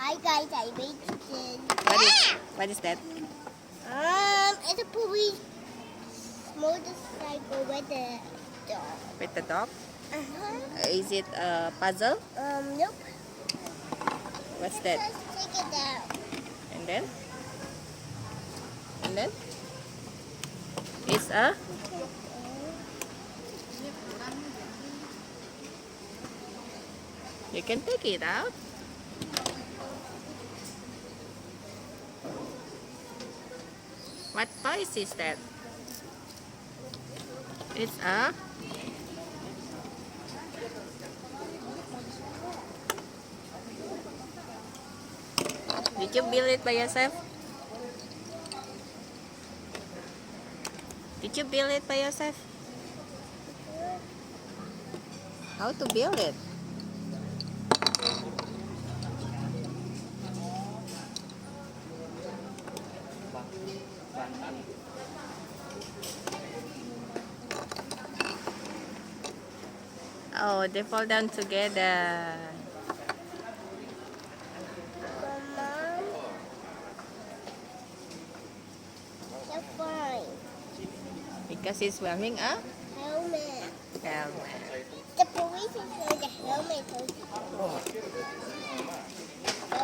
Hi guys, I made chicken. What is that? It's a police motorcycle with a dog. With the dog? Uh-huh. Is it a puzzle? Nope. What's that? Let's take it out. And then? And then? It's a? You can take it out. What toys is that? It's a? Did you build it by yourself? Did you build it by yourself? How to build it? Oh, they fall down together. Mama, you're fine. Because he's wearing a Helmet. helmet. The police is wearing the helmet. So